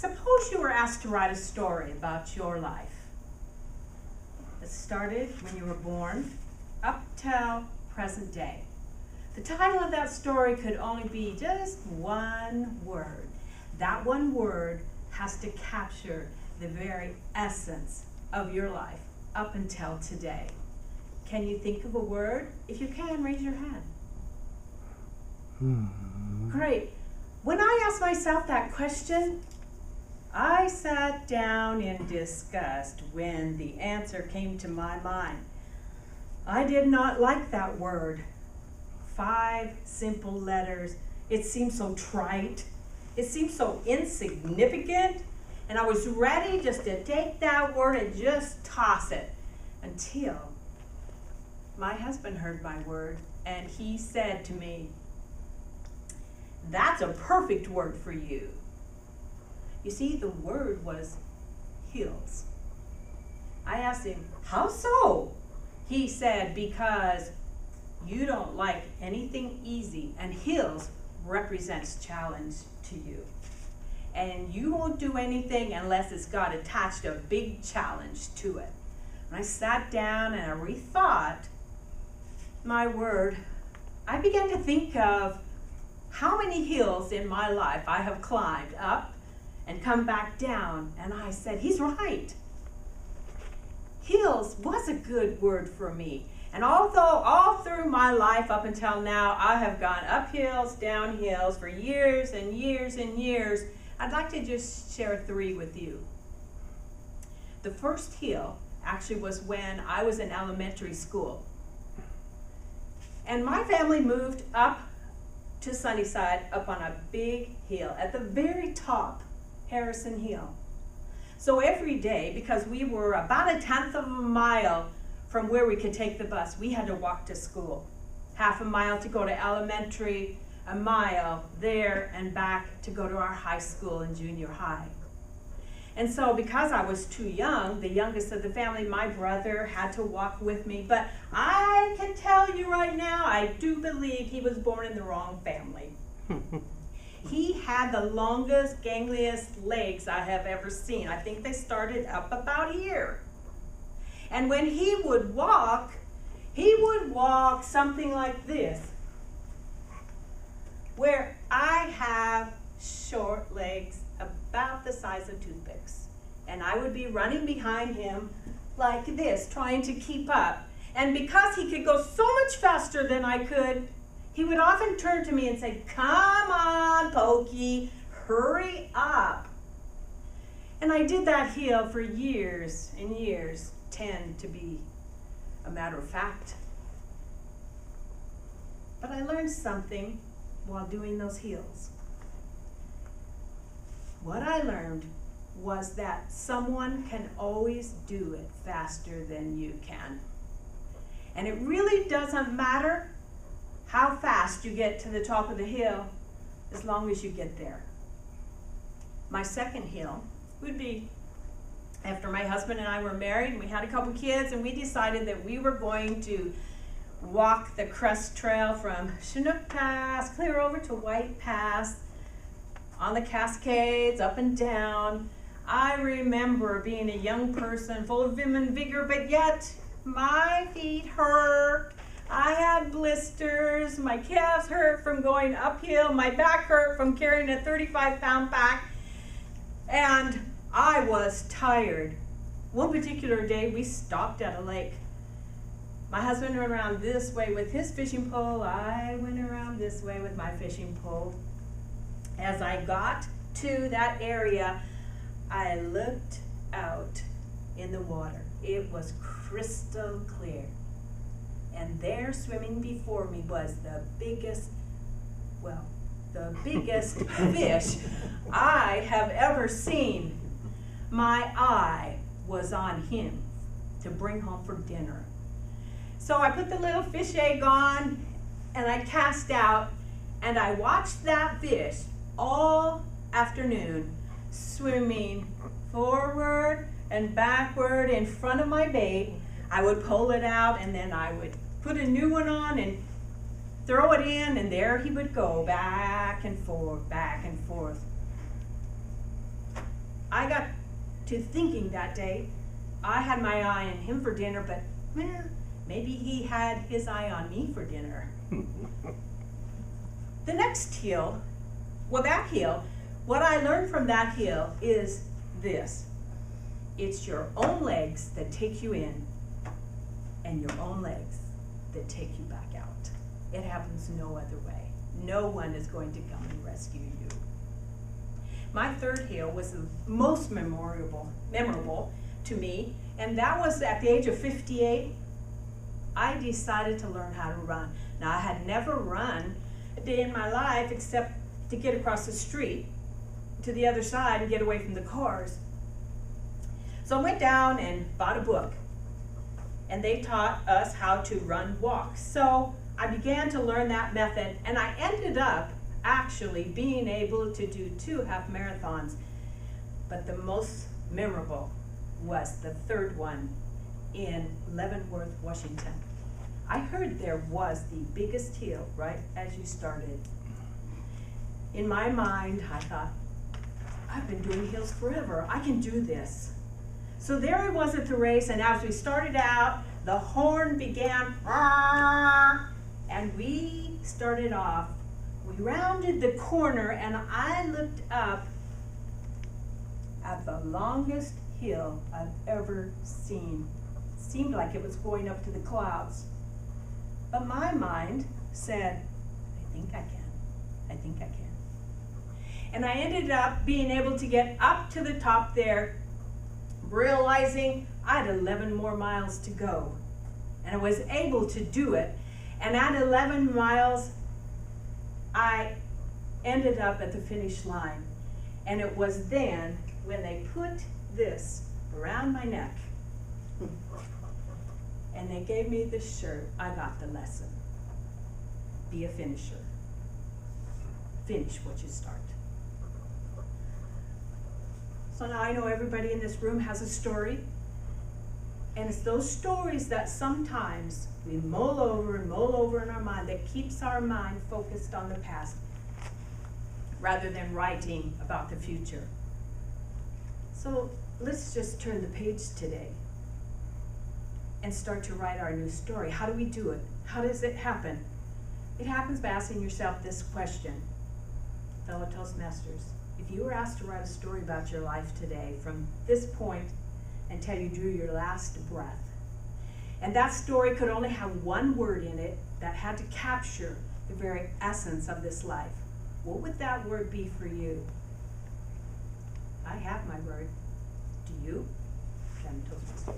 Suppose you were asked to write a story about your life. It started when you were born up till present day. The title of that story could only be just one word. That one word has to capture the very essence of your life up until today. Can you think of a word? If you can, raise your hand. Great. When I asked myself that question, I sat down in disgust when the answer came to my mind. I did not like that word. 5 simple letters. It seemed so trite. It seemed so insignificant. And I was ready just to take that word and just toss it until my husband heard my word and he said to me, "That's a perfect word for you." You see, the word was hills. I asked him, "How so?" He said, "Because you don't like anything easy, and hills represents challenge to you. And you won't do anything unless it's got attached a big challenge to it." When I sat down and I rethought my word, I began to think of how many hills in my life I have climbed up and come back down, and I said, he's right. Hills was a good word for me. And although all through my life up until now, I have gone up hills, down hills for years and years and years, I'd like to just share 3 with you. The first hill actually was when I was in elementary school. And my family moved up to Sunnyside up on a big hill at the very top, Harrison Hill. So every day, because we were about 1/10 of a mile from where we could take the bus, we had to walk to school. 1/2 mile to go to elementary, 1 mile there and back to go to our high school and junior high. And so because I was too young, the youngest of the family, my brother had to walk with me. But I can tell you right now, I do believe he was born in the wrong family. He had the longest, gangliest legs I have ever seen. I think they started up about here. And when he would walk something like this, where I have short legs about the size of toothpicks. And I would be running behind him like this, trying to keep up. And because he could go so much faster than I could, he would often turn to me and say, "Come on, Pokey, hurry up." And I did that hill for years and years, 10 to be a matter of fact. But I learned something while doing those hills. What I learned was that someone can always do it faster than you can. And it really doesn't matter how fast you get to the top of the hill, as long as you get there. My second hill would be after my husband and I were married, and we had a couple kids, and we decided that we were going to walk the crest trail from Chinook Pass clear over to White Pass, on the Cascades, up and down. I remember being a young person full of vim and vigor, but yet my feet hurt. I had blisters, my calves hurt from going uphill, my back hurt from carrying a 35-pound pack, and I was tired. One particular day we stopped at a lake. My husband went around this way with his fishing pole, I went around this way with my fishing pole. As I got to that area, I looked out in the water. It was crystal clear. And there swimming before me was the biggest fish I have ever seen. My eye was on him to bring home for dinner. So I put the little fish egg on and I cast out, and I watched that fish all afternoon swimming forward and backward in front of my bait. I would pull it out and then I would put a new one on and throw it in, and there he would go back and forth, back and forth. I got to thinking that day, I had my eye on him for dinner, but maybe he had his eye on me for dinner. The next hill, well, that hill, what I learned from that hill is this. It's your own legs that take you in and your own legs that take you back out. It happens no other way. No one is going to come and rescue you. My third hill was the most memorable to me, and that was at the age of 58. I decided to learn how to run. Now, I had never run a day in my life except to get across the street to the other side and get away from the cars. So I went down and bought a book, and they taught us how to run walks. So I began to learn that method, and I ended up actually being able to do 2 half marathons. But the most memorable was the third one in Leavenworth, Washington. I heard there was the biggest hill right as you started. In my mind, I thought, I've been doing hills forever. I can do this. So there I was at the race, and as we started out, the horn began, and we started off. We rounded the corner, and I looked up at the longest hill I've ever seen. It seemed like it was going up to the clouds. But my mind said, I think I can. I think I can. And I ended up being able to get up to the top there, realizing I had 11 more miles to go. And I was able to do it. And at 11 miles, I ended up at the finish line. And it was then when they put this around my neck and they gave me this shirt, I got the lesson. Be a finisher. Finish what you start. So now I know everybody in this room has a story. And it's those stories that sometimes we mull over in our mind that keeps our mind focused on the past rather than writing about the future. So let's just turn the page today and start to write our new story. How do we do it? How does it happen? It happens by asking yourself this question. Fellow Toastmasters, if you were asked to write a story about your life today from this point until you drew your last breath, and that story could only have one word in it that had to capture the very essence of this life, what would that word be for you? I have my word. Do you? Toastmaster.